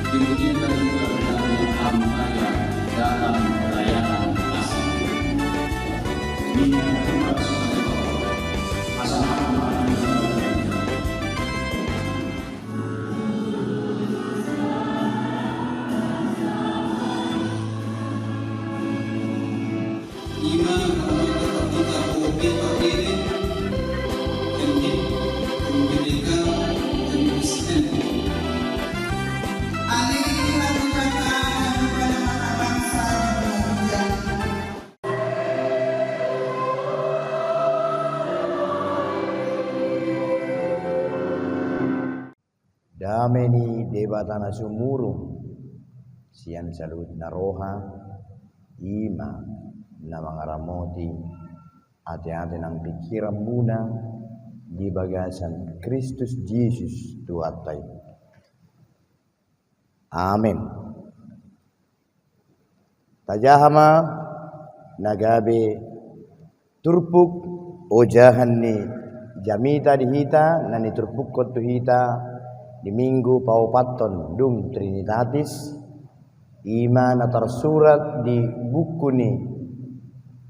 diwujudkan kepada hamba dalam pelayanan kasih. Ini dameni debatana sumuru sian salut naroha ima na mangaramoti ate-ate nang pikiran muna di bagasan Kristus Yesus tuatai. Amin. Tajahama nagabe turpuk ojahan ni jamita dihita nani turpuk kotu hita di minggu paupaton dung Trinitatis ima na tersurat di buku ni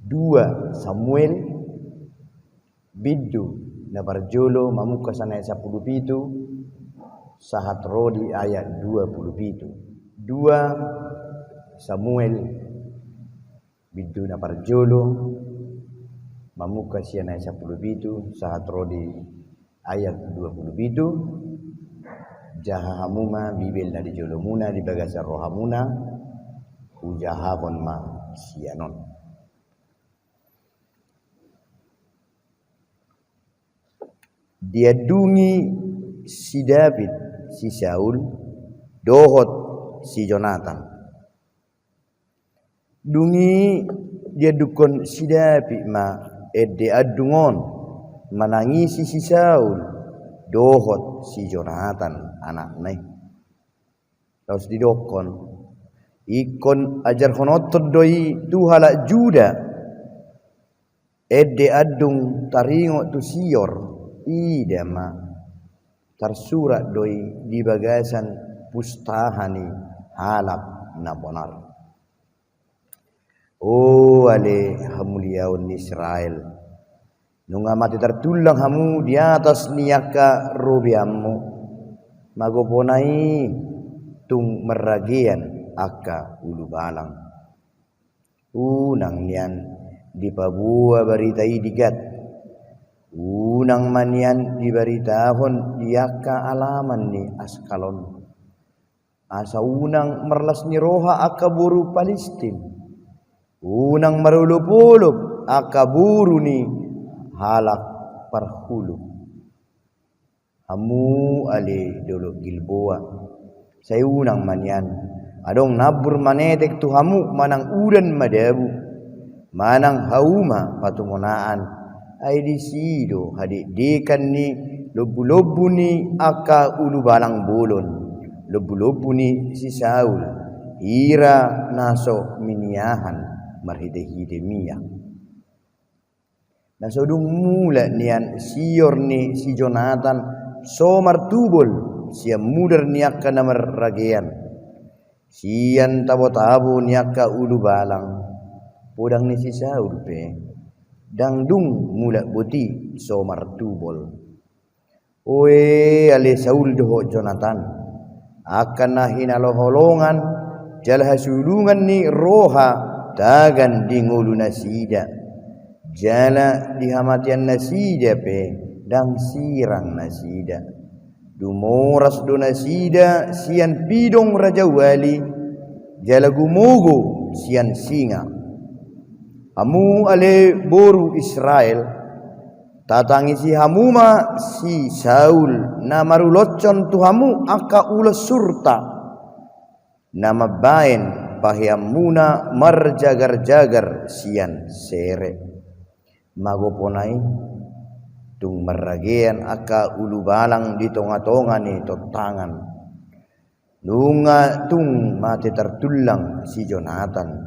2 Samuel bidu na barjolo mamuka sana 17 sahat rodi ayat 27 2 Samuel bidu na barjolo mamuka siana 17 sahat rodi ayat 27 jahahamuma bibil na di jolomuna di bagasan rohamuna ujahabon ma sianon. Dia dungi si David si Saul dohot si Jonathan. Dungi dia dukon si David ma ede adungon menangisi si Saul dohot si Jonathan anak nai. Terus didokon ikon ajar honotod doi tuhala juda ede adung taringo tu sior ida ma tersurat doi di bagasan pustahani halap na bonar. Oh ale hamuliaun Israel nunga mati tertulang hamu di atas niaka rubiamu magoponai tung meragian aka ulu balang unang nian di pabua berita idigat unang manian di beritahon diaka alaman ni askalon asa unang merlas ni roha aka buru Palestin unang marulup-ulup aka buru ni halak parhulu hamu ale dolo Gilboa saya unang manian adong nabur manetek tu hamu manang udan madabu manang hauma patungonaan ay disido hadik dekan ni lobu-lobu ni aka ulu balang bolon lobu-lobu ni si Saul ira naso miniahan marhide-hide miyak nasodung mula nian sior ni si Jonathan so martubol sian muder niaka namar ragean sian tabo-tabo niaka ulu balang podang ni si Saul pe dangdung mula boti so martubol oe ale Saul doho Jonathan akan nahin aloholongan jalah sulungan ni roha tagan di ngulu nasida jala dihamatian nasida pe dang sirang nasida dumoras do nasida sian pidong raja wali jala gumugo sian singa hamu ale boru Israel tatangi si hamuma si Saul na marulocon tu hamu aka ula surta nama bain pahiamuna marjagar-jagar sian sere magoponai tung meragean aka ulu balang di tonga-tonga ni totangan nunga tung mati tertulang si Jonathan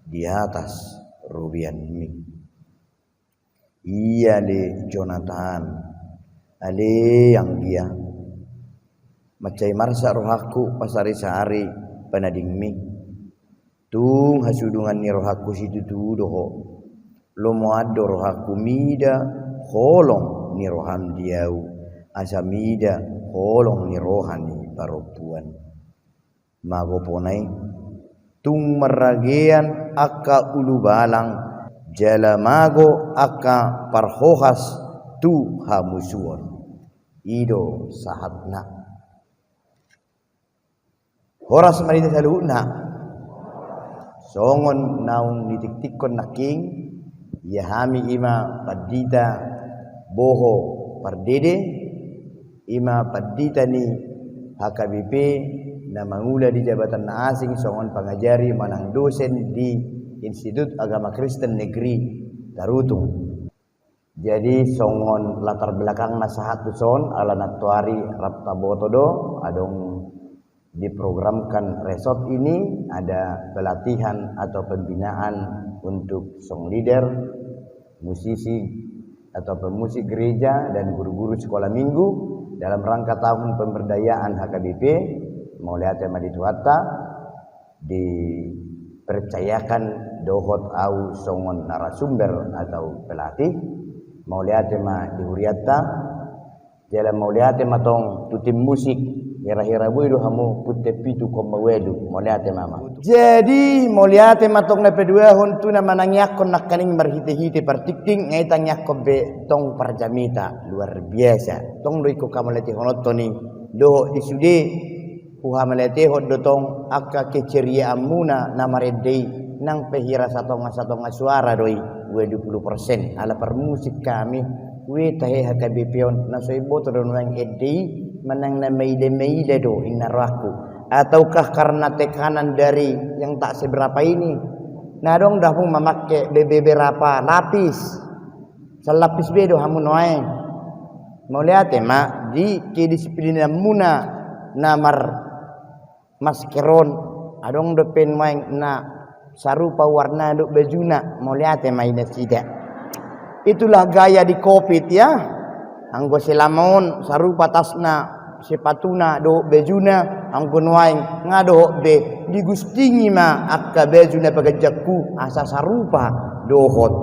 di atas rubian mi iya le Jonathan ale yang dia macai marsa rohaku pasari sehari panading mi tung hasudungan ni rohaku situ tu doho lo moado rohaku mida holong ni roham diau asa mida holong ni rohani paropuan magoponai tung meragean aka ulu balang jala mago aka parhohas tu hamusuon ido sahatna horas marita saluhna songon naung ditik-tikon naking yahami ima padita boho pardede ima padita ni HKBP na mangula di jabatan asing songon pangajari manang dosen di Institut Agama Kristen Negeri Tarutung. Jadi songon latar belakang nasahat tuson ala natuari Rapta Botodo adong diprogramkan resort ini ada pelatihan atau pembinaan untuk song leader, musisi atau pemusik gereja dan guru-guru sekolah minggu dalam rangka tahun pemberdayaan HKBP Mauliate Madituata dipercayakan dohot au songon narasumber atau pelatih Mauliate ma dihuriatta jalan Mauliate matong tutim musik hira-hira buidu hamu putte pitu koma wedu Mauliate mama jadi Mauliate matong na pedua hontu na manangyakon nakaning marhite-hite partikting ngaitang yakon be tong parjamita luar biasa tong doiko kamalati honotoni doho disude uhamalate hodotong akka keceria amuna namaredei nang pehira satonga suara doi 20% ala permusik kami we tahe HKBP na soy boto don wang edei manang na meide do inaraku ataukah karena tekanan dari yang tak seberapa ini nah dong dah pun memakai BBB berapa lapis selapis bedo hamun wae mau lihat mak di kedisiplinan muna namar maskeron adong depen main na sarupa warna duk bajuna mau lihat mainnya tidak itulah gaya di Covid ya anggo selamon sarupa tasna sepatuna do bajuna anggo nuaing ngado be digustingi ma akka bajuna pagajakku asa sarupa dohot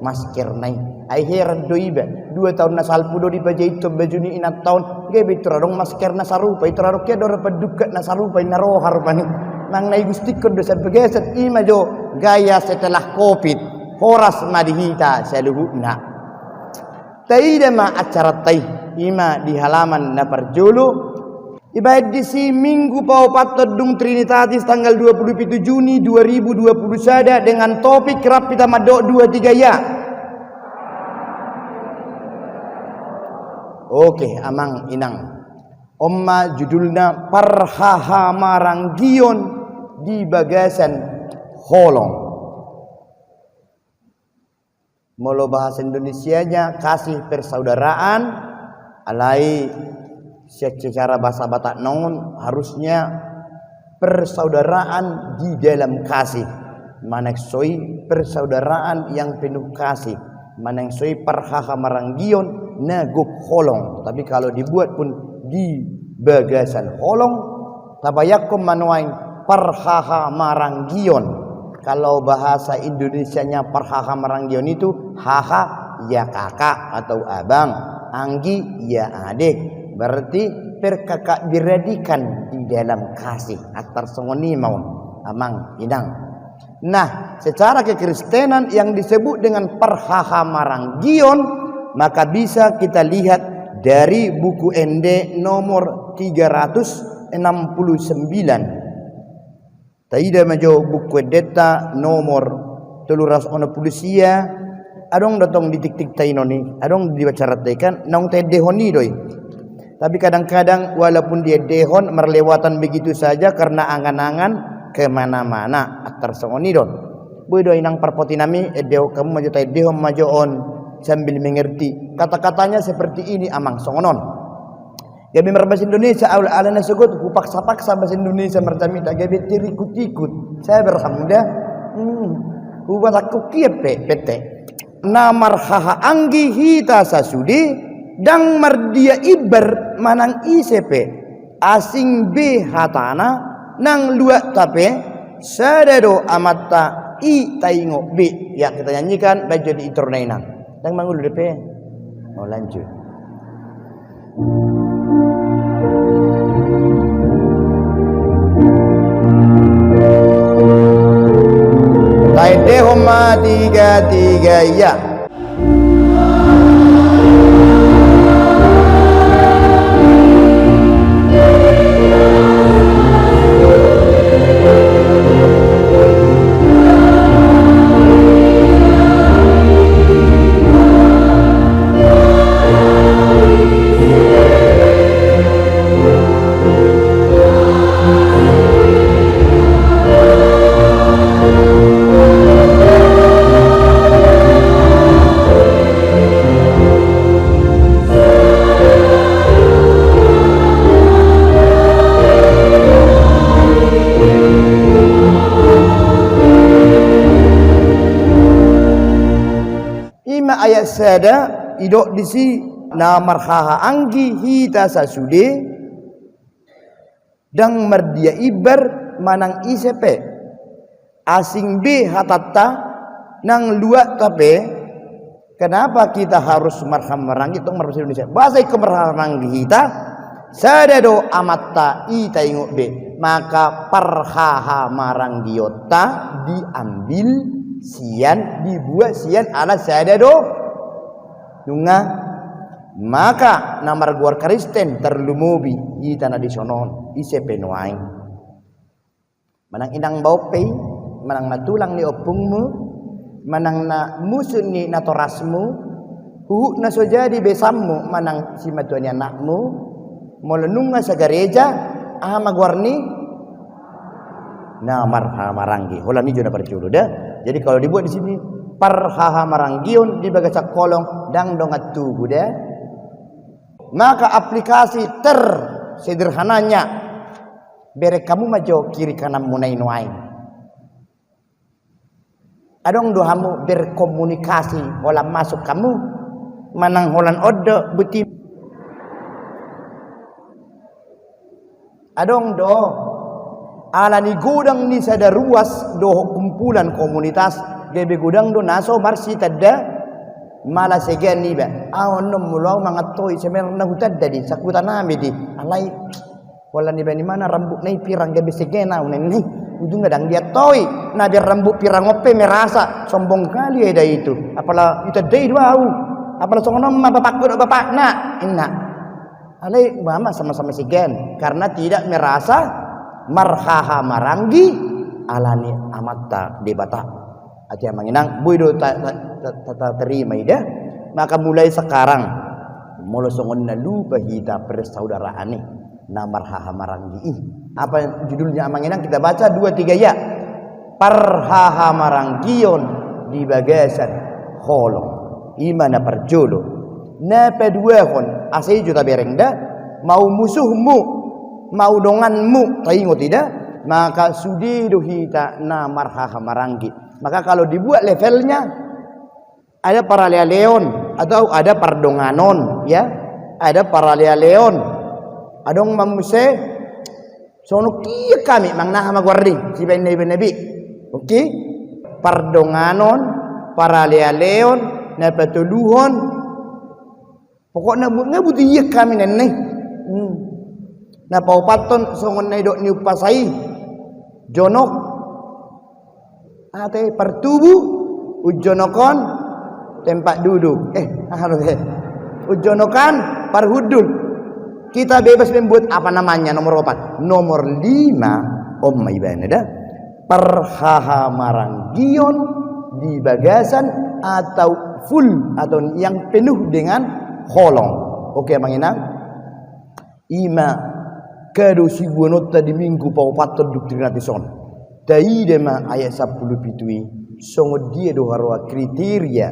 masker nai ai heran do iba 2 tahun na salpu do di pajaito bajuni inat tahun ge bitura dong masker na sarupa itura ke do repedukat na sarupa inaro harupani nang nai gustikon do sabegeset ima jo gaya setelah Covid horas madihita saluhuna taida ma acara tai ima di halaman na parjulu ibaid di si minggu pau patod dung Trinitatis tanggal 27 Juni 2020 sada dengan topik kerap kita madok 2-3 ya. Oke, amang inang omma judulna Parhaha Maranggion di Bagasan Holong. Molo bahasa Indonesianya kasih persaudaraan alai secara bahasa Batak non harusnya persaudaraan di dalam kasih maneksoi persaudaraan yang penuh kasih maneksoi Parhaha Maranggion nagup holong tapi kalau dibuat pun di Bagasan Holong tabayakum manuain Parhaha Maranggion. Kalau bahasa Indonesianya Parhaha Maranggion itu haha ya kakak atau abang, anggi ya adik. Berarti perkakak diradikan di dalam kasih atar songoni maun amang inang. Nah, secara kekristenan yang disebut dengan Parhaha Maranggion maka bisa kita lihat dari buku ND nomor 369. Taida majo buku data nomor 360 adong datong ditik-tik tainoni adong dibacaratkan nong te dehoni doi tapi kadang-kadang walaupun dia dehon merlewatan begitu saja karena angan-angan kemana-mana atar songoni don boy doi nang parpotinami deho kamu majo tai dehon majo on sambil mengerti kata-katanya seperti ini amang songonon. Gabi berbahasa Indonesia ala nasugut kupaksa-paksa bahasa Indonesia mertamita gabi tirikut-ikut saya berhamda buat aku kiepe pete namar haha anggi hita sasudi dang mardia ibar manang isepe asing be hatana nang luat tape sadado amatta i taingo be. Ya, kita nyanyikan baju di itornainang dan mangul depe. Oh, lanjut. Taide homa tiga ya. Ayat sada idok disi na marhaha anggi hita sasude dang merdia ibar manang isepe asing be hatatta nang luat tape. Kenapa kita harus marham merangi tong bahasa Indonesia bahasa kemarham merangi hita sadado amatta ita ingok be, maka parhaha maranggiota diambil sian, dibuat sian ala sadado nunga, maka namar guar Kristen terlumubi ita na disonon ise penuain manang inang baupe manang matulang ni opungmu manang na musun ni natorasmu huhu na sojadi besammu manang si matuan anakmu molenunga sa gereja maguarni namar maranggi hola ni jona perculu dah. Jadi kalau dibuat di sini parhaha maranggion di bagasak kolong dang dongat tugu dah. Maka aplikasi sederhananya bere kamu majo kiri kanan munai nuai. Adong dohamu berkomunikasi hola masuk kamu manang holan odo buti. Adong do ala ni gudang ni sada ruas do kumpulan komunitas gebe gudang do naso marsi tadda mala segan ni ba awon no mulau mangatoi semer na hutad di sakutan nami di alai wala ni ba ni mana rambut nai pirang gebe segena unen ni ujung gadang dia toi na biar rambut pirang ope merasa sombong kali ada itu apala itu dei dua apala songono ma bapak na inna alai mama sama-sama segan karena tidak merasa marhaha maranggi alani amatta debata aja manginang buido terima ida. Maka mulai sekarang mula songon na lupa hita persaudaraan ni na marhaha maranggi apa judulnya manginang kita baca 2-3 ya parhaha maranggion di bagasan holong imana perjolo na pedua kon asai juta berengda mau musuhmu mau donganmu taingo tidak maka sudidu hita na marhaha maranggi. Maka kalau dibuat levelnya ada paralia leon atau ada pardonganon ya ada paralia leon adong mamuse sono kia kami mangnaha magwardi si ben nabi oke pardonganon paralia leon na patuluhon pokoknya ngabuti iya kami neneh na paupaton songon na idok ni upasai jonok ate pertubu ujonokon tempat duduk ujonokan parhudul kita bebas membuat apa namanya nomor 4 nomor 5 om ibadah parhaha maranggion di bagasan atau full atau yang penuh dengan holong. Oke manginang ima kado si buanota di minggu paupaton doktrinatison dai dema ayat 10 pitui songo dia do harwa kriteria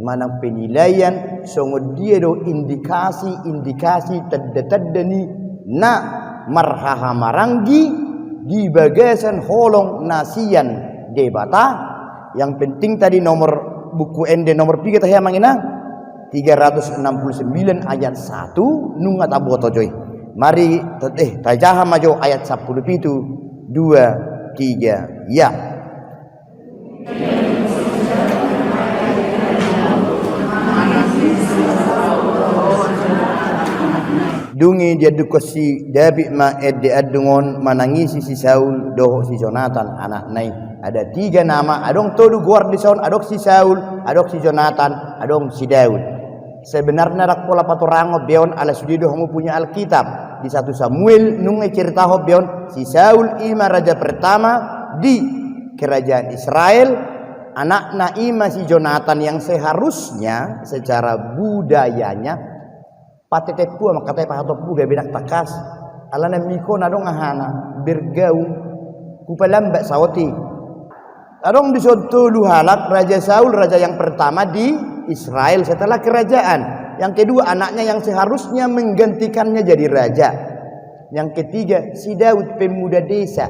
manang penilaian songo dia do indikasi tadda-taddani na marhaha maranggi di bagasan holong nasian debata. Yang penting tadi nomor buku ende nomor 3 tah mangina 369 ayat 1 nungat aboto joy Mari tajaha majo ayat 10 itu 2 3 ya. Dungi dia dukosi David ma edde adungon manangisi si Saul doho si Jonathan anak nai. Ada 3 nama, adong todu guar di son, adok si Saul, adok si Jonathan, adong si Daud. Sebenarnya rak pola patorango beon ala sudido kamu punya Alkitab. Di 1 Samuel nungai cerita ho beon si Saul ima raja pertama di kerajaan Israel. Anak Naima si Jonathan yang seharusnya secara budayanya patetepu makatay pahatopu gabinak takas ala na miko na dong ahana bergaung kupalamba sawati adong disonto luhalak Raja Saul, raja yang pertama di Israel setelah kerajaan, yang kedua anaknya yang seharusnya menggantikannya jadi raja, yang ketiga si Daud pemuda desa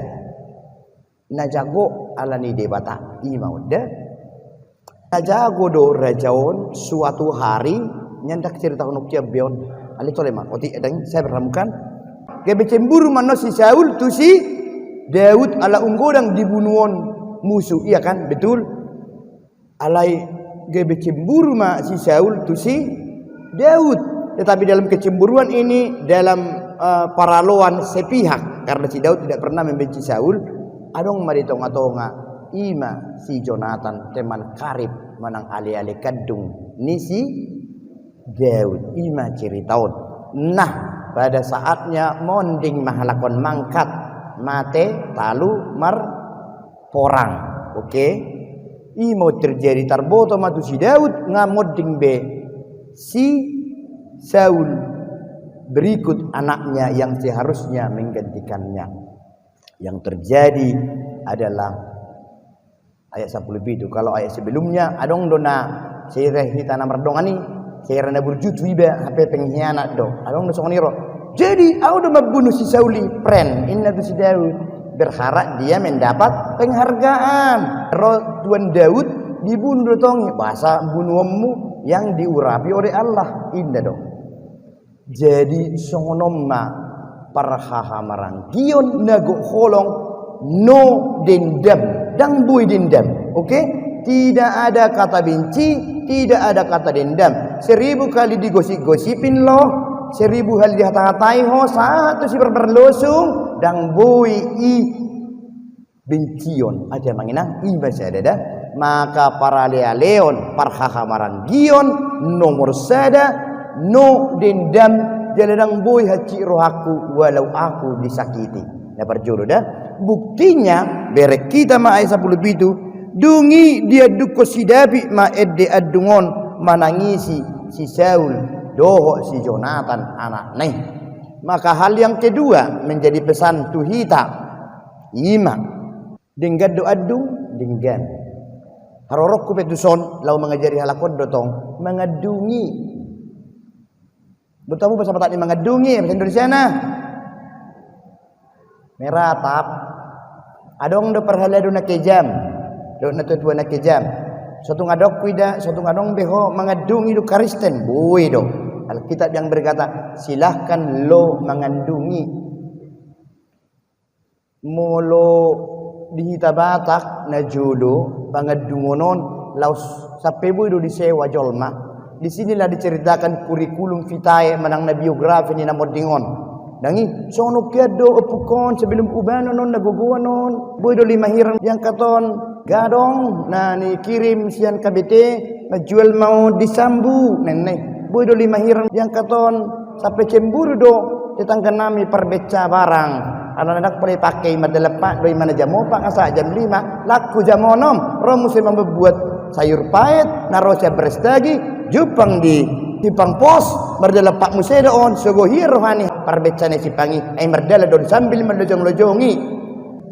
najago ala ni debata imauda najago do rajaon suatu hari nyandak cerita unukia bion ali tolema oti edang saya beramukan gebe cemburu mano si Saul tu si Daud ala unggodang dibunuhon musuh, iya kan, betul alai gebe cemburu ma si Saul tu si Daud, tetapi dalam kecemburuan ini dalam paraloan sepihak karena si Daud tidak pernah membenci Saul adong maritonga-tonga ima si Jonathan teman karib manang ali-ali kadung ni si Daud ima ceritaun. Nah pada saatnya monding mahalakon mangkat mate talu mar porang, oke? Imo terjadi tarboto matu si Daud ngamoding be si Saul berikut anaknya yang seharusnya menggantikannya. Yang terjadi adalah ayat 10 itu. Kalau ayat sebelumnya adong dona sireh hitana merdongani saya rana berjutu iba hape pengkhianat do adong dosong niro jadi aku udah membunuh si Sauli pren inna tu si Daud berharap dia mendapat penghargaan Tuan Daud dibunuh tong bahasa bunuhmu yang diurapi oleh Allah indah dong jadi songonoma parhaha maranggion nago holong no dendam dang boy dendam, oke? Tidak ada kata benci, tidak ada kata dendam. 1000 kali digosip-gosipin loh, 1000 kali dihata-hatai ho, satu si berlosung dang boy i bencion aja manginang i bahasa dada. Maka para leon parhaha maranggion nomor sada no dendam jaladang boy haci rohaku walau aku disakiti. Nah berjodoh dah. Buktinya berek kita ma ayat 10 itu dungi dia duko si David ma edde adungon manangisi si Saul doho si Jonathan anak neh. Maka hal yang kedua menjadi pesan tuhita ima denggad do adung denggan harorok ku petuson lau mengajari halakon dotong mengadungi bertemu bahasa Batak ini mengadungi bahasa Indonesia nah meratap adong do perhala do nakejam do na tutua nakejam suatu ngadok kuida suatu ngadong beho mengadungi do Kristen boy do Alkitab yang berkata silahkan lo mengandungi molo dihita Batak na judo pangadungonon laus sape boy do disewa jolma. Disinilah diceritakan kurikulum vitae menang na biografi ni namodingon dangi sono kiado opukon sebelum ubano non nagogoa non boy do 5 hirang yang katon gadong na ni kirim sian KBT najual mau disambu nenek boy do 5 hirang yang katon sampai cemburu do tetangga nami perbeca barang anak-anak boleh pakai madelepak doi mana jam 4 asa jam 5 laku jam 6 romu saya membuat sayur pahit naroca berestagi jupang di Tipang pos berdala pak museda on sogohir rohani parbecane sipangi ay merdala don sambil melojong-lojongi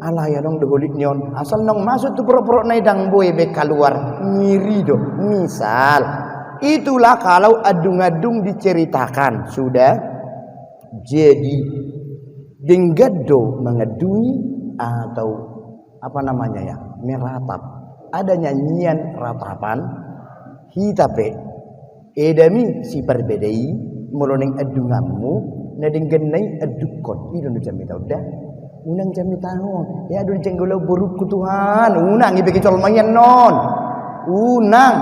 ala ya dong doholik nyon asal nong masuk tu pro-pro naidang boy be keluar ngiri do misal itulah kalau adung-adung diceritakan sudah jadi denggado mengadungi atau apa namanya ya meratap ada nyanyian ratapan hitape edami si perbedai meloning adungamu nadinggenai adukon ido nu jami tau dah unang jami tahu ya adu jenggolo buruk Tuhan unang ibeki colmayan non unang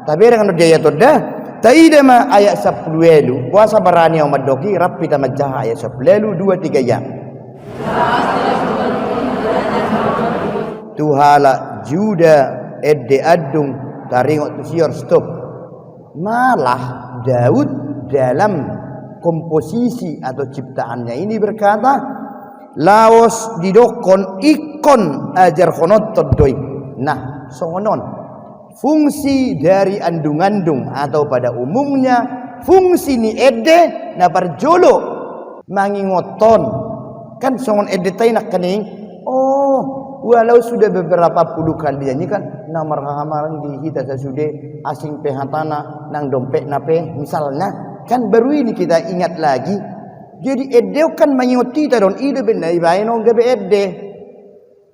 tapi dengan dia tau dah taida ma ayat 10 puasa barani au madoki rapi tamajah ayat 10 2 3 ya tuhala juda edde adung taringot sior stop malah Daud dalam komposisi atau ciptaannya ini berkata laos didokon ikon ajar khonot todoi. Nah songonon fungsi dari andung-andung atau pada umumnya fungsi ni ede na parjolo mangingoton kan songon ede tay nak kening walau sudah beberapa puluh kali nyanyi kan namar hamaran di kita sesudah asing pehatana nang dompet nape misalnya kan baru ini kita ingat lagi jadi ede kan mengingoti kita don ide benar ibain on gabe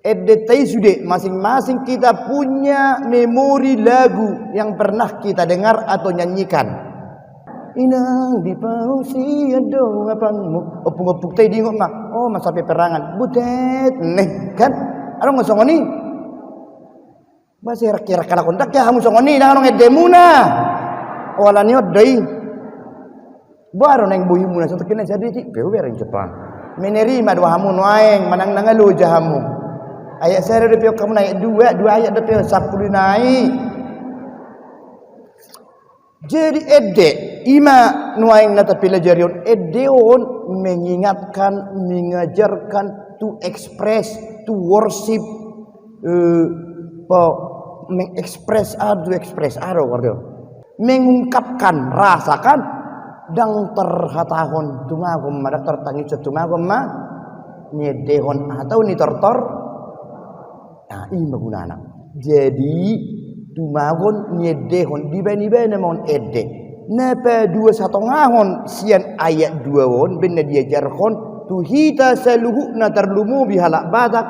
ede tay sudah masing-masing kita punya memori lagu yang pernah kita dengar atau nyanyikan inang di pausi ado apangmu opung-opung tay di ngok mah masa peperangan butet nih kan ano nga songoni masih kira kala kontak ya hamu songoni na ano ngedemuna wala niyo day baru nang buhi muna sa takin sa diti pero berin Jepang menerima dua hamu noaeng manang nangalu jahamu ayat saya de pio kamu naik dua ayat de pio 10 naik jadi ede ima noaeng na tapila jarion edeon mengingatkan mengajarkan to express to worship mengekspres mengungkapkan rasakan dang terhatahon tumagom madak tertangi tumagom ma nyedehon atau ni tortor nah ini gunana jadi tumagon nyedehon dibani-bani mon ede napa 2,5 sian ayat 2 won bener diajarkon tuhita saluhuna terlumu bihalak badak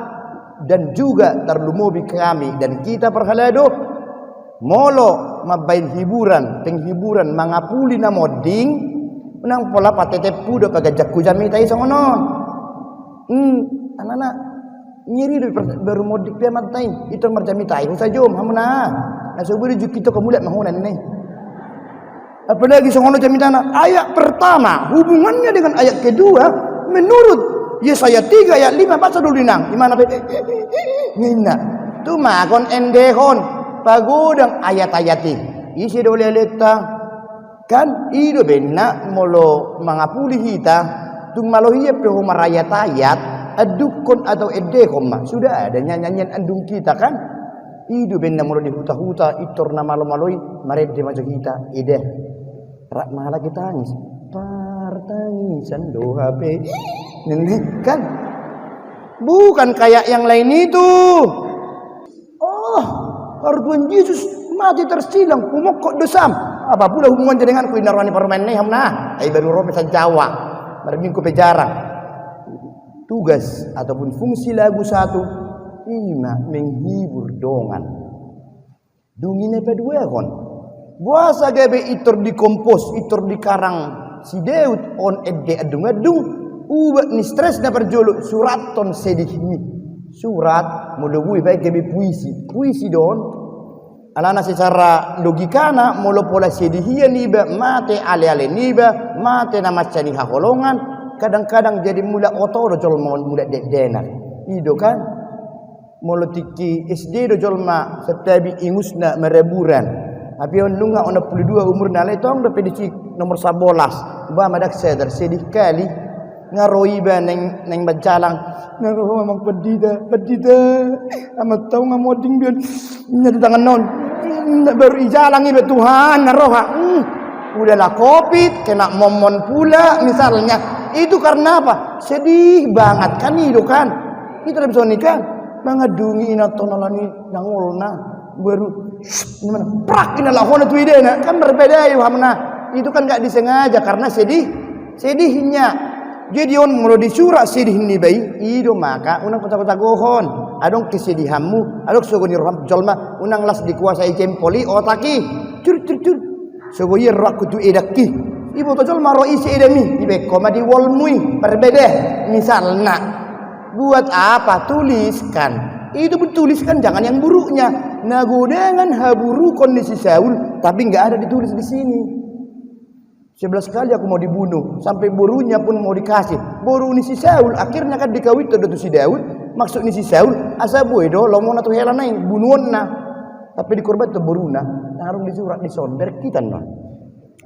dan juga terlumu bi kami dan kita perhalado molo mabain penghiburan mangapuli na moding menang pola patete pudo pagajak kujami tai songono anak-anak nyiri baru modik dia matai itu marjami tai usajom hamuna nasuburi kita kemulat mahunan nih apalagi songono jami tanah ayat pertama hubungannya dengan ayat kedua menurut Yesaya 3 ayat 5 baca dulu nang gimana ngina tu makon endehon pagodang ayat-ayat isi dole leta kan ido benak molo mangapuli hita tung malohia pe marayat ayat adukon atau edehon mah sudah ada nyanyian andung kita kan ido benak molo di huta-huta itor na malo-maloi maret di majo kita ide rak malah kita tangis tangisan do HP kan bukan kayak yang lain itu Tuhan Yesus mati tersilang kumok dosam apa pula hubungan dengan kuinarwani permen nih hamna ai baru rope sa Jawa marmingku pejarang tugas ataupun fungsi lagu satu ima menghibur dongan dungine pedua kon buasa gabe itor dikompos itor dikarang si Daud on edde adung ubat ni stres na perjolo surat ton sedihmi surat modogui baik gabe puisi don alana secara logikana molo pola sedihia niba mate ale niba mate na macani hakolongan kadang-kadang jadi mula oto do jolma mula dedenar ido kan molo tiki SD do jolma setabi ingusna mereburan tapi nunga 62 umur nalai tong dapat dicik nomor 11 ba madak sadar sedih kali ngaroi ba neng bajalang ngaro memang pedida amat tahu ngamoding biar nyari tangan non baru ijalang ibe Tuhan ngaroha udahlah covid kena momon pula misalnya itu karena apa sedih banget kan itu kan itu bisa nikah mangadungi inatonalani nangolna baru gimana prak inalahona tu idena kan berbeda ya hamna itu kan enggak disengaja karena sedihnya jadi on mulu disura sedih ni bayi ido maka unang kota-kota gohon adong kesedihanmu adong sogoni roham jolma unang las dikuasai jempoli otaki cur sogoyer rak kutu edaki Ibu tojol maro isi edemi ibe koma di wolmui berbeda misalnya buat apa tuliskan itu bertuliskan jangan yang buruknya nagodangan haburu kondisi Saul tapi nggak ada ditulis di sini 11 kali aku mau dibunuh sampai burunya pun mau dikasih boru ni si Saul akhirnya kan dikawit tu si Daud maksud ni si Saul asa boy do lomona tu helanai bunuhna tapi dikorban tu boruna narung di surat di sonder kita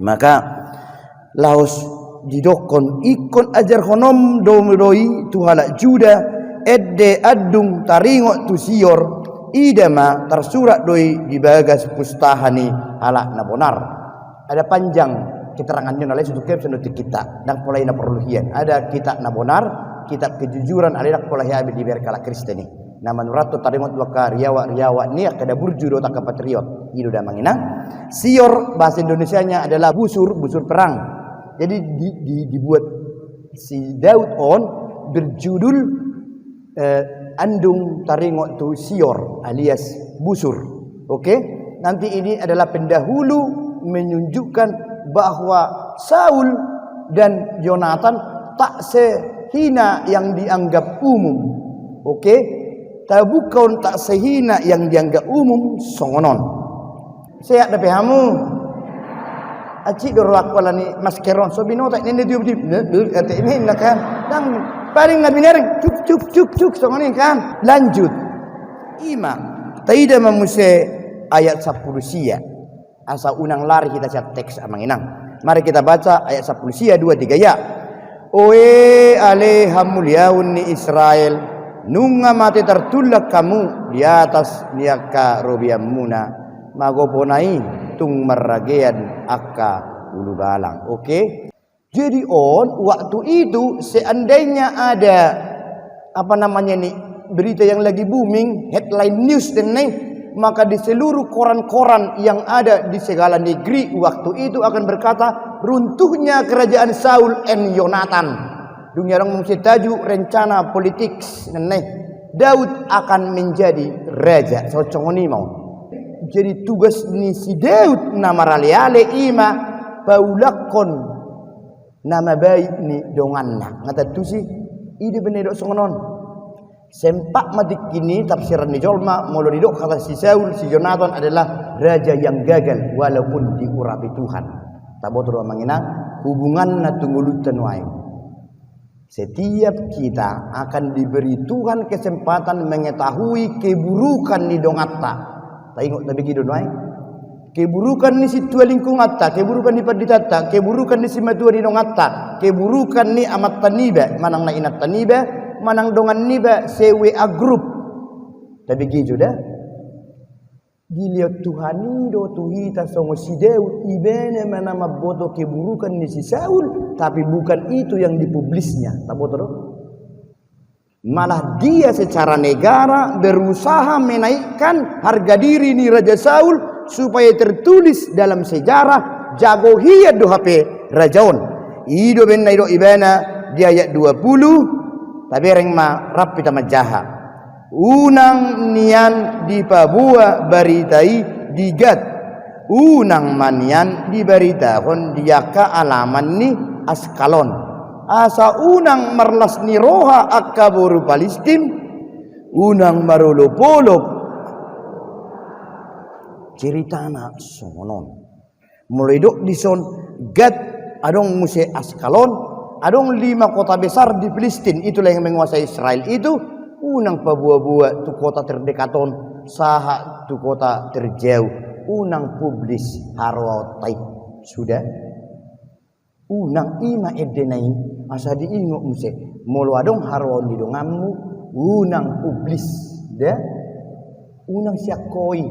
maka laos didokon ikon ajar honom domdoi tu halak juda edde adung taringo tu sior idama tersurat doi di bagas pustahani halak nabonar ada panjang keterangannya oleh suatu kitab kita dan mulai na perluhian ada kitab nabonar kitab kejujuran alirak pola habis di berkala Kristeni nama nurato tarimot waka riawa ni kada burjudo tak patriot itu dah mangina sior bahasa Indonesianya adalah busur perang jadi dibuat si Daud on berjudul andung taringo tu sior alias busur oke nanti ini adalah pendahulu menunjukkan bahwa Saul dan Yonatan tak sehina yang dianggap umum oke bukan tak sehina yang dianggap umum songonon sehat tapi hamu aci dorok wala ni maskeron so binota ini diup kata ini kan dan paling nabi nering cuk songonin kan lanjut ima taida mamuse ayat 10 sia asa unang lari kita chat teks amang inang mari kita baca ayat 10 sia 2-3 ya oe ale hamuliaun ni Israel nunga mati tertulak kamu di atas niaka robiamuna magoponai tung meragean akka ulu balang oke jadi waktu itu seandainya ada apa namanya nih berita yang lagi booming headline news dan nih maka di seluruh koran-koran yang ada di segala negeri waktu itu akan berkata runtuhnya kerajaan Saul and Yonatan dunia orang mesti tajuk rencana politik nih Daud akan menjadi raja socongoni mau jadi tugas ni si Daud nama raleale ima paulakon nama baik ni donganna ngata tu si ide benedok songonon sempak matik kini tafsiran ni jolma molo didok kata si Saul si Jonathan adalah raja yang gagal walaupun diurapi Tuhan tabotro mangina hubungan na tunggulutan wae setiap kita akan diberi Tuhan kesempatan mengetahui keburukan ni dongatta tengok tapi gitu wae keburukan ni si tua lingkung atta keburukan ni paditata keburukan ni si matua di dongatta keburukan ni amat taniba manang na inat taniba manang dongan niba sewe a group tapi gitu dah dilihat Tuhan do tuhita songo si Daud ibene mana maboto keburukan ni si Saul tapi bukan itu yang dipublisnya tak boto malah dia secara negara berusaha menaikkan harga diri ni Raja Saul supaya tertulis dalam sejarah jago hiya do HP rajaon ido benna ido ibana di ayat 20 tapi reng ma rapi tama jaha unang nian di Papua baritai digat unang manian di baritahon diaka alaman ni Askalon asa unang marlas ni roha akaburu Palestin unang marulupolop ceritana sonon mulai dok dison Gad adong muse Askalon adong 5 kota besar di Palestin itulah yang menguasai Israel itu unang pabua-bua tu kota terdekaton saha tu kota terjauh unang publis harwatai sudah unang ima edenai asa diingok muse molo adong harwan di dongamu unang publis dah unang siakoi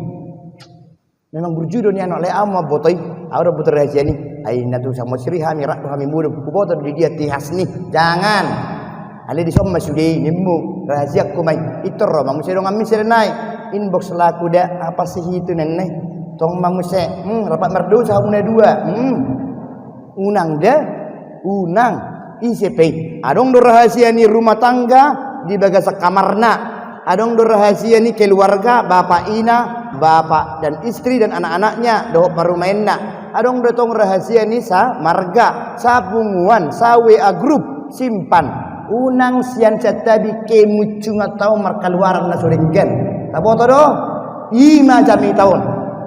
memang berjudul ni anak le amma botai ada putar rahasia ni aina tu sama sri hami rak hami muda kubotor di dia tihas ni jangan ale di somma sudi nimmu rahasia ku mai itro mamusia dong amin serenai inbox laku dah apa sih itu neneh tong mamusia rapat merdu sahuna 2 unang dah unang ICP adong do rahasia ni rumah tangga di bagasa kamarna adong do rahasia ni keluarga bapak ina bapak dan istri dan anak-anaknya doh parumainna adong datong rahasia ni sa marga, sa punguan, sa WA group, simpan. Unang siyan catabi kemucung atau markaluaran na suringgan. Taboto do? 5 jami tahun.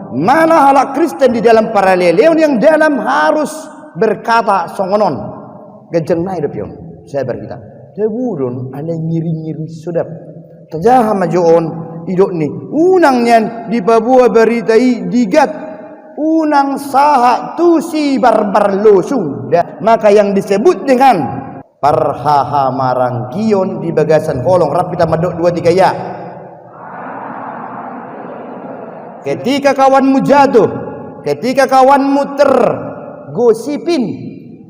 Mana halak Kristen di dalam paraleleon yang dalam harus berkata songonon. Gajeng na hidup yun. Saya berkata, teburun ala ngiri-ngiri sudap. Tajaha majoon idok ni. Unang niyan di Papua beritai digat. Unang saha tusi barbar losung. Maka yang disebut dengan parhaha maranggion di bagasan kolong. Rapita madok 2-3 ya. Ketika kawanmu jatuh, ketika kawanmu tergosipin,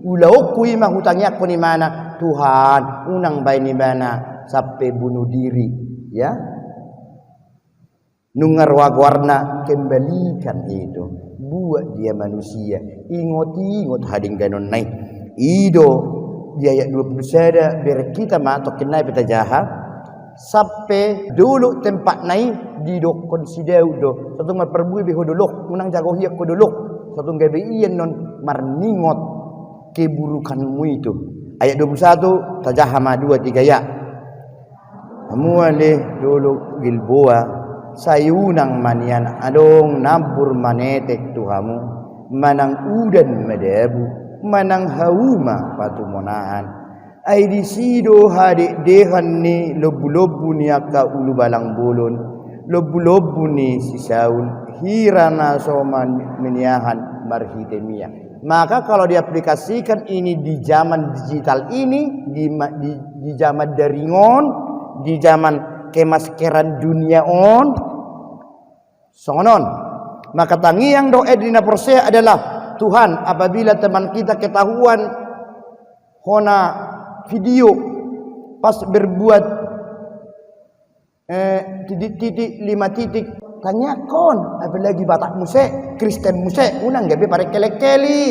ulau kui mah hutangnya aku ni mana? Tuhan, unang bay ni mana sampai bunuh diri, ya? Nungar warna kembalikan itu, buat dia manusia. Ingot hading ganon naik. Ido di ayat 20 sada biar kita matok kenai peta jahat. Sampai dulu tempat naik di do konsideu do satu mar perbui be hodolok unang jago hiak hodolok satu gabe ian non marningot keburukanmu itu. Ayat 21 tajahama 2-3 ya. Amuale dulu Gilboa sayunang manian adong nabur manetek tuhamu manang udan medebu manang hauma patumonaan. Ay di sido hadik dehan ni lobu-lobu ni aka ulu balang bolon lobu-lobu ni si Saul hirana soman meniahan marhitemia. Maka kalau diaplikasikan ini di zaman digital ini, di zaman daringon, di zaman kemaskeran dunia on songonon, maka tangiang doa dina persea adalah Tuhan, apabila teman kita ketahuan hona video pas berbuat titik 5 titik tanyakan apalagi Batak musek Kristen musek unang gabe pare kelek-keli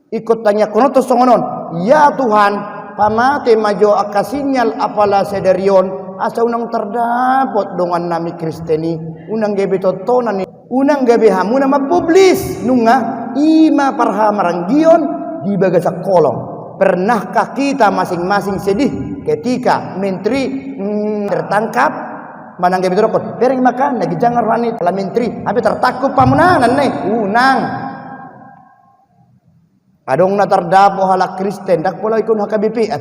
ikut tanyakan terus songonon ya Tuhan pamate majo akasinyal apala sedarion asa unang terdapat dongan nami Kristeni unang gabe totonan unang gabe hamuna mapublis nunga ima parha maranggion di bagasak kolong. Pernahkah kita masing-masing sedih ketika menteri tertangkap manang gabe rokot bering makan lagi jangan rani la menteri abi tertakut pamunanan nih unang adong na terdapo halak Kristen dak pola ikun HKBP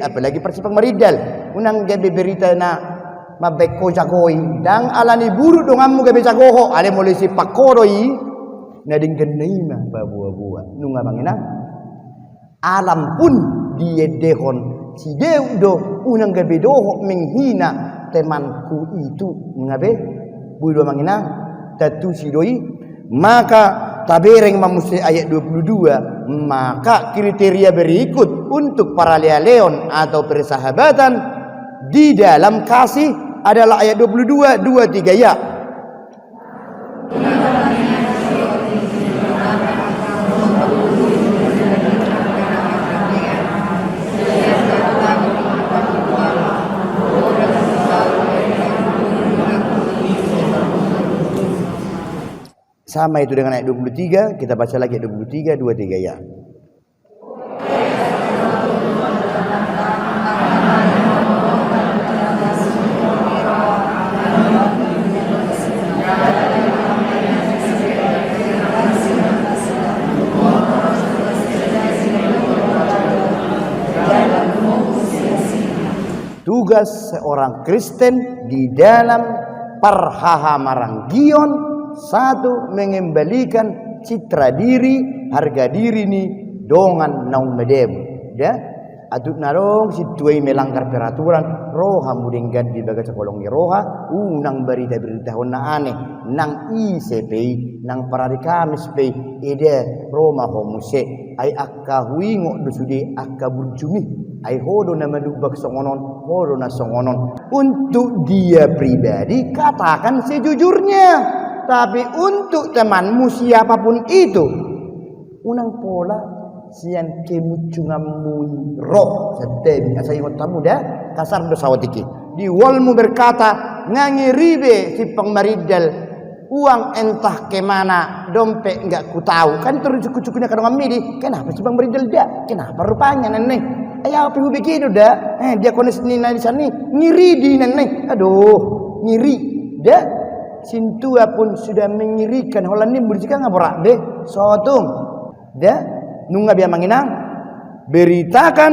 apalagi Persipang Maridal unang gabe berita na mabeko jagoi dang alani buru dongammu gabe jagoho ale mulai si pakoroi nading genai mah babua-bua nunga mangina alam pun dia dehon si deudo unang gabe doho menghina temanku itu ngabe budo mangina tatu si doi maka tabereng mamusi ayat 22 maka kriteria berikut untuk paraleleon atau persahabatan di dalam kasih adalah ayat 22 2-3 ya. Sama itu dengan ayat 23, kita baca lagi ayat 23, 2-3 ya. Tugas seorang Kristen di dalam parhaha maranggion satu mengembalikan citra diri harga diri ni dongan naung medebu ya aduk narong si tuai melanggar peraturan roha mudenggan di baga sekolongi roha unang berita-berita honna aneh nang ICPI nang parari kamis pei ede roma homuse ai akka huingo dusude akka burjumi ai hodo na madubak songonon hodo na songonon untuk dia pribadi katakan sejujurnya. Tapi untuk temanmu siapapun itu, unang pola sian kemucungamui roh sedemi asa ingot tamu dah kasar do sawatiki. Di walmu berkata ngangiribe si pangmaridal uang entah kemana, dompet nggak ku tahu. Kan terus cukup-cukupnya kadang amidi. Kenapa sih bang beridel dah? Kenapa rupanya nenek? Ayah apa begitu dah? Dia kones nina di sana ngiri di nenek. Aduh, ngiri dah. Sintua pun sudah mengirikan. Holandi bersihkan ngaporak deh. Sotung dah. Nunga biar manginang. Beritakan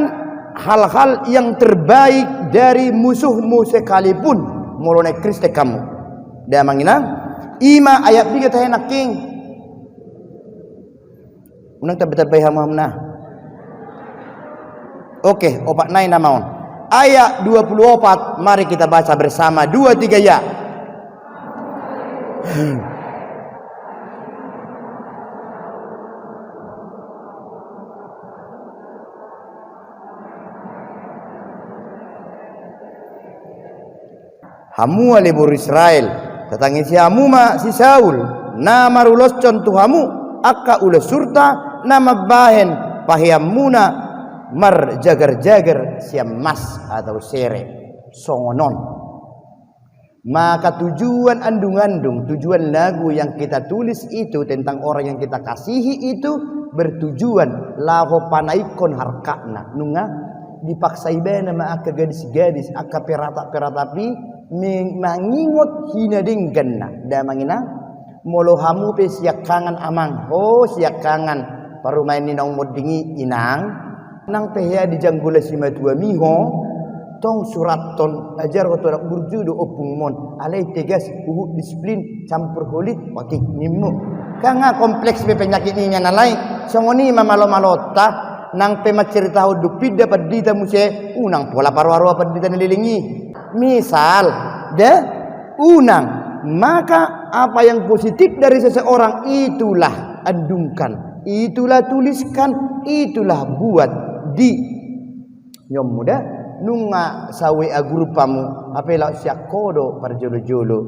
hal-hal yang terbaik dari musuhmu sekalipun. Mulai Kristen kamu. Dia manginang. Ima ayat 3 tahe nak king. Unang tabe-tabe hamamna. Oke, opat nai namaon. Ayat 24 mari kita baca bersama 2 3 ya. Hamu alibur Israel. Tatangi si Hamuma si Saul nama rulos contuhamu akka ula surta nama bahen pahiamuna mar jagar-jagar siam mas atau sere songonon. Maka tujuan andung-andung, tujuan lagu yang kita tulis itu tentang orang yang kita kasihi itu bertujuan laho panaikon harkana nunga dipaksai bena ma akka gadis-gadis akka perata-peratapi mangingot hina dingganna da mangina molo hamu pe siak kangen amang siak kangen parumain ni nang modingi inang nang pehya di janggula sima tua miho tong surat ton ajar ko tok burju do opung mon alai tegas uhu disiplin campur holit wakik nimmu kanga kompleks pe penyakit ni nalai songoni mamalo-malota nang pe macerita huduk pida padita muse unang pola parwaro padita nalilingi. Misal, unang, maka apa yang positif dari seseorang itulah andungkan, itulah tuliskan, itulah buat di nyom muda nunga sawe agrupamu apela siak kodo parjolo-jolo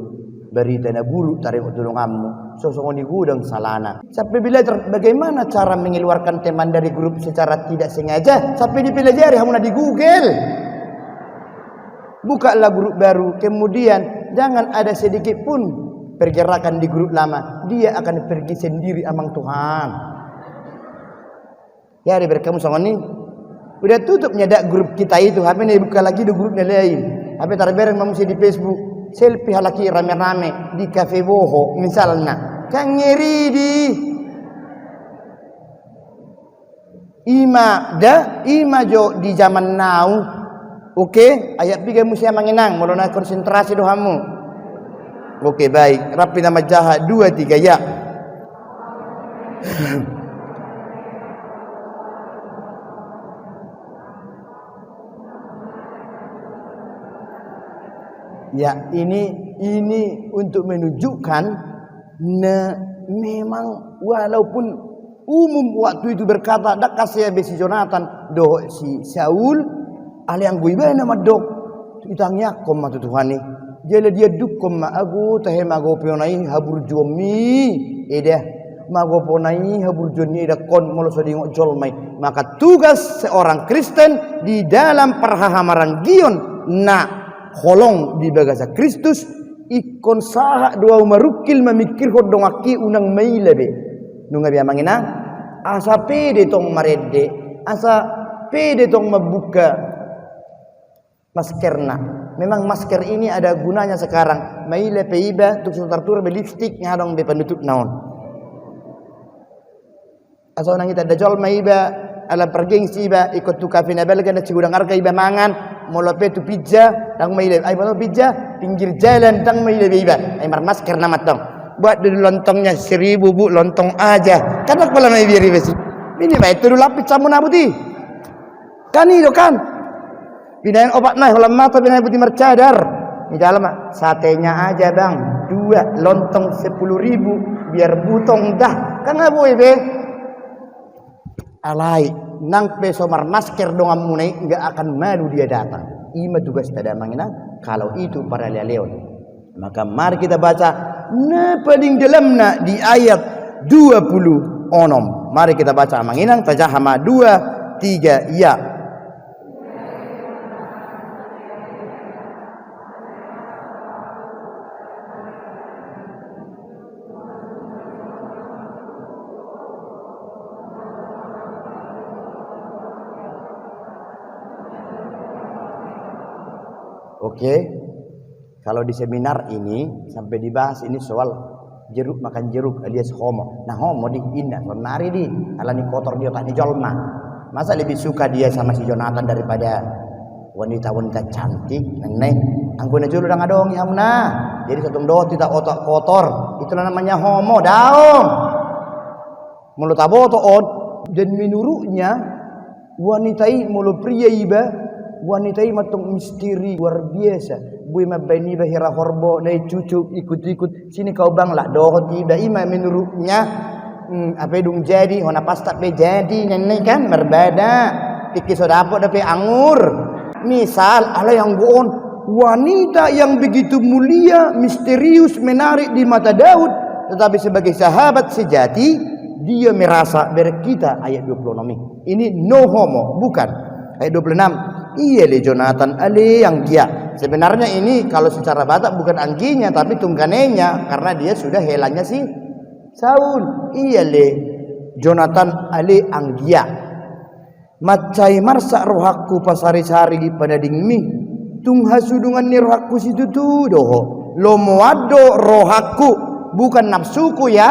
berita na buru tarik tulunganmu sosongoni gudang salana sampai bila bagaimana cara mengeluarkan teman dari grup secara tidak sengaja sampai dipelajari hamuna di Google. Bukalah grup baru, kemudian jangan ada sedikit pun pergerakan di grup lama. Dia akan pergi sendiri amang Tuhan. Ya, kamu sama nih. Udah tutup nyedak grup kita itu. HP ini buka lagi di grupnya lain. HP terbareng manusia di Facebook. Selfie halaki rame-rame di kafe boho misalnya. Kan ngeri di ima jo di zaman now. Oke, ayat 3 musia manginang, mulai konsentrasi dohamu. Oke, baik. Rapi nama jahat 2 3 ya. Ya, ini untuk menunjukkan memang walaupun umum waktu itu berkata dak kasih besi Jonathan doh si Saul ali ang guiba na madok itangnya kom matu Tuhan ni jele dia dukom ma agu tahe mago pionai habur jomi eda mago ponai habur joni eda kon molo sodingo jolmai maka tugas seorang Kristen di dalam perhahamaran gion na holong di bagasa Kristus ikon saha doa marukil memikir hodong aki unang mailebe nunga biya mangina asa pede tong marede asa pede tong mabuka maskerna. Memang masker ini ada gunanya sekarang. Maile peiba untuk sutar-tur be lipstick ngadong be penutup naon. Asal nang kita dajol maiba ala pergengsi ba ikut tu kafe nabel kana cigudang harga iba mangan molope tu pizza tang maile ai bono pizza pinggir jalan tang maile beiba ai mar masker namat dong. Buat dulu lontongnya 1000 bu lontong aja. Kanak pala mai biari besi. Ini bae tu lapis samun abuti. Kan itu kan. Pinain obat nah holam mata pinain putih mercadar. Di dalam satenya aja bang 2 lontong 10.000 biar butong dah kan nggak boleh be alai nang pesomar masker dongam munai nggak akan malu dia datang ima tugas tada mangina kalau itu para leon maka mari kita baca na paling dalamna di ayat 20 onom mari kita baca manginang tajahama 2 3 ya. Oke. Kalau di seminar ini sampai dibahas ini soal jeruk makan jeruk alias homo. Nah homo di indah nari di alani kotor dia tak dijolma. Masa lebih suka dia sama si Jonathan daripada wanita-wanita cantik nenek anggone julu dang adong ya muna. Jadi satu do tidak otak kotor itulah namanya homo daong. Mulut aboto on dan menurutnya wanita ini mulut pria iba wanita ini matung misteri luar biasa. Bui mabani bahira horbo nai cucu ikut-ikut sini kau bang lah doh tiba ima menurutnya apa dung jadi hona pasta pe jadi nenek kan berbeda tiki sodapo dape anggur misal ala yang goon wanita yang begitu mulia misterius menarik di mata Daud tetapi sebagai sahabat sejati dia merasa berkita ayat 26 ini no homo bukan ayat 26 iya le Jonathan ale yang dia sebenarnya ini kalau secara Batak bukan angginya tapi tungganenya karena dia sudah helanya si Saul iya le Jonathan ale anggia macai marsa rohaku pasari-sari pada dingmi tung hasudungan ni rohaku situ tu doho lomoado rohaku bukan nafsuku ya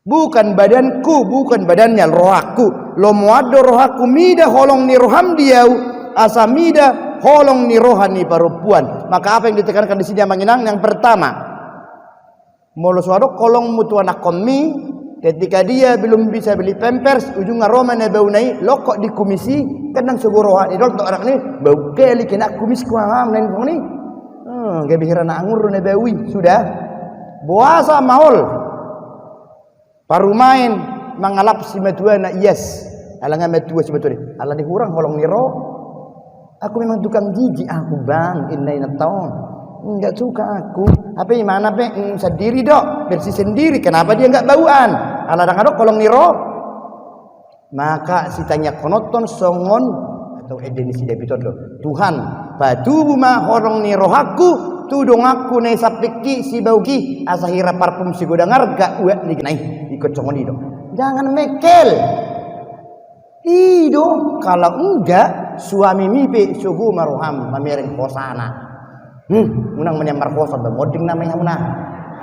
bukan badanku bukan badannya rohaku lomoado rohaku mida holong ni roham diau asamida holong ni rohani perempuan. Maka apa yang ditekankan di sini yang menginang yang pertama moloswado kolong mutu anak komi ketika dia belum bisa beli pampers ujung aroma na bau nai lokok di komisi kadang sugo rohani dol to anak ni bau keli kena kumis ku ham nen ni gebihira na angur na bawi sudah puasa maul parumain mangalap si metua na yes alangan metua si metua ala dihurang holong ni roh. Aku memang tukang jijik aku bang, inai tahun. Enggak suka aku. Apa gimana pe? Sendiri dok, bersih sendiri. Kenapa dia enggak bauan? Aladang adok kolong niro. Maka si tanya konoton songon atau edenisi debiton lo. Tuhan, padu buma horong niro aku, tudong aku nei sapiki si bauki asahira parfum si godangar gak uat ni nai ikut songon itu. Jangan mekel. Ido kalau enggak suami mipe suhu maruham mamereng kosana unang menyamar kosa bemoding namanya munah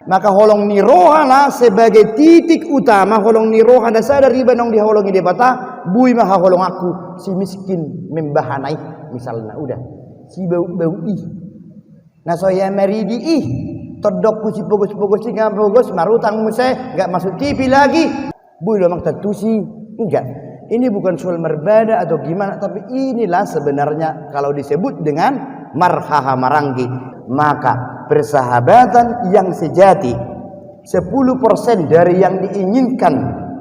maka holong niroha lah sebagai titik utama holong niroha dan sadar riba nong diholongi di bata bui maha holong aku si miskin membahanai misalnya udah si bau ih nah saya meridi ih todokku si pogos singa pogos marutang muse enggak masuk TV lagi bui lo mak tentusi enggak. Ini bukan soal merbada atau gimana, tapi inilah sebenarnya kalau disebut dengan marhaha maranggi. Maka persahabatan yang sejati 10% dari yang diinginkan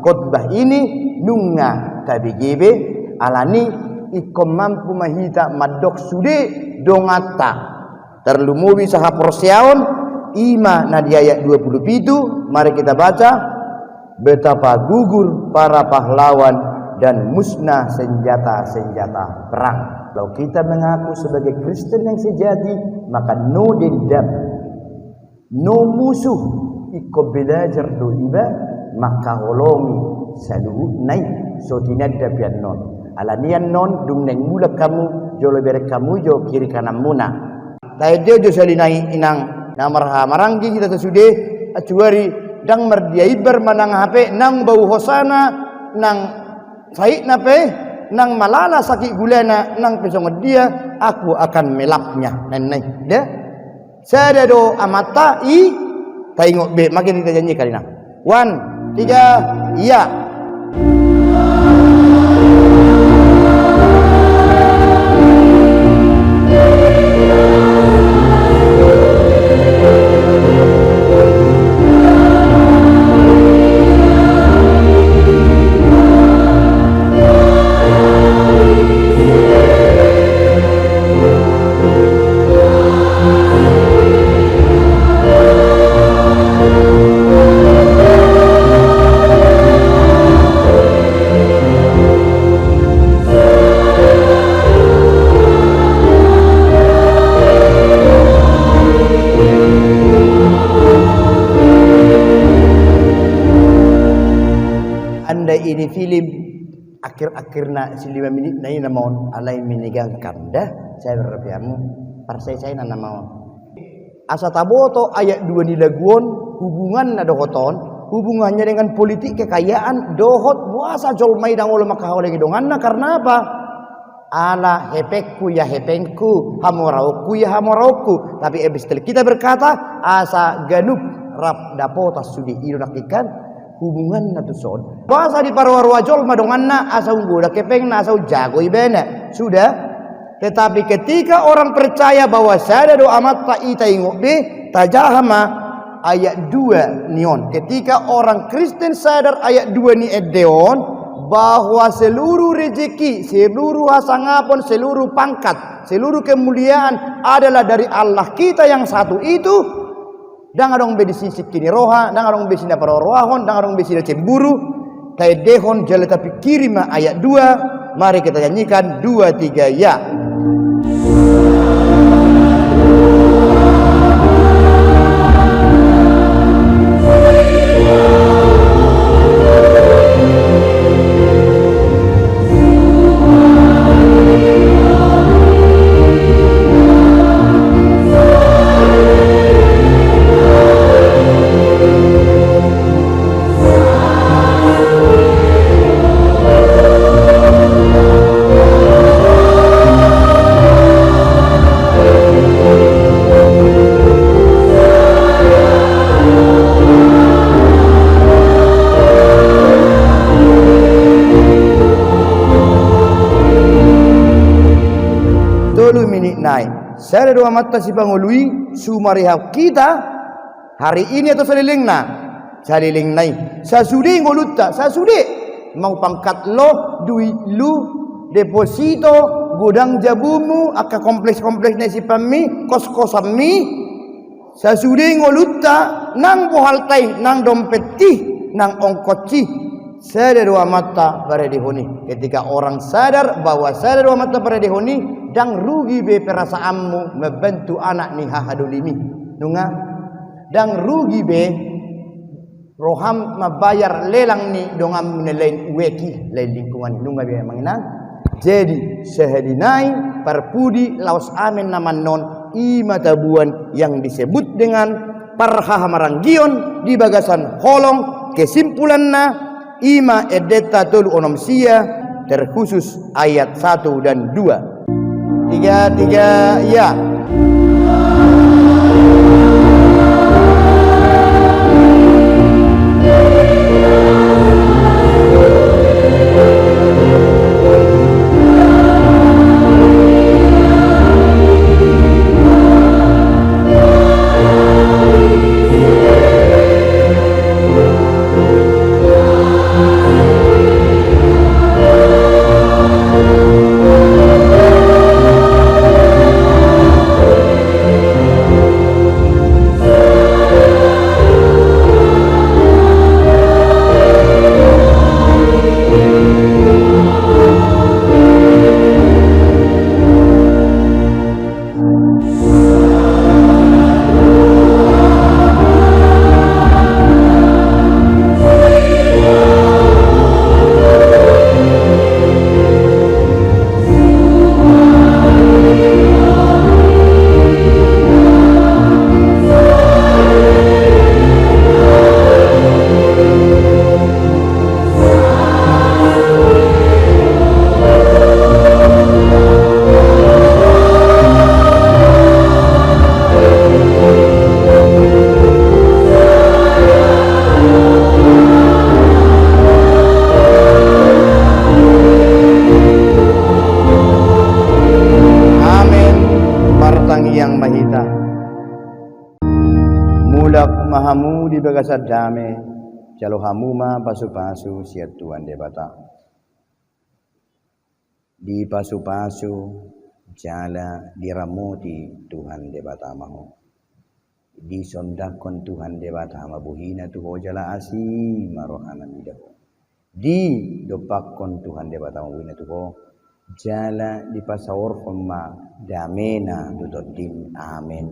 khotbah ini nunga tabigibe alani ikom mampu mahita madok sude dongata terlumuwi saha porsiaon ima nadia ayat 27 mari kita baca betapa gugur para pahlawan dan musnah senjata-senjata perang. Kalau kita mengaku sebagai Kristen yang sejati, maka no dendam, no musuh, iko belajar do iba, maka holongi saluhu naik so tinadda pian non. Alanian non dung neng mula kamu jolo berek kamu jo kiri kanan muna. Taide jo salinai inang namarha maranggi kita sesude acuari dang merdiai bermanang HP nang bau hosana nang Said nape nang malala sakit gulana nang pesong dia aku akan melapnya nenek dia saya do amata i tengok be makin kita janji kali nak 1 3 iya ini film akhir-akhirna si 5 menit na yun naman alay minigangkan dah saya berpiamu parsai saya nana mau asa taboto ayat 2 di laguon hubungan na dohoton hubungannya dengan politik kekayaan dohot buasa jolmai dang ulo makahawalagi donganna karena apa ala hepekku ya hepengku hamorauku ya hamorauku tapi setelah kita berkata asa ganup rap dapotas sudi ilunakikan hubungan na tuson buasa di parwarwa jolma donganna asa unggoda kepengna asa jago ibena sudah. Tetapi ketika orang percaya bahwa sadadu amatta itainguk be tajahama ayat 2 nion. Ketika orang Kristen sadar ayat 2 ni edeon bahwa seluruh rezeki, seluruh hasangapon, seluruh pangkat, seluruh kemuliaan adalah dari Allah kita yang satu itu. Dan adong be disisik kini roha, dan adong be sina parorohon, dan adong be sina cemburu. Kayak dehon jale tapi kirima ayat 2. Mari kita nyanyikan 2 3 ya. Saya dua mata si pangului sumarihap kita hari ini atau salilingna saliling nai sasudi ngolutta sasudi mau pangkat lo duit lu deposito gudang jabumu aka kompleks-kompleks si pami kos-kosan mi sasudi ngolutta nang bohaltai nang dompeti nang ongkoci. Saya dua mata pada dihuni. Ketika orang sadar bahwa saya dua mata pada dihuni dan rugi be perasaanmu membantu anak ni hahadulimi nunga dan rugi be roham membayar lelang ni dongam nelain weki lain lingkungan nunga be manginang jadi sehadinai perpudi laos amen naman non ima tabuan yang disebut dengan parhahamaranggion di bagasan holong kesimpulanna ima edeta tolu onomsia terkhusus ayat 1 dan 2 3 ya. Mahamu di bagasar dame jalo hamuma pasu-pasu siat Tuhan debata di pasu-pasu jala diramuti Tuhan debata mahu di sondakon Tuhan debata mabuhina tuho jala asi marohana midahu di dopakon Tuhan debata mabuhina tuho jala di pasawor ma damena tutodim amin.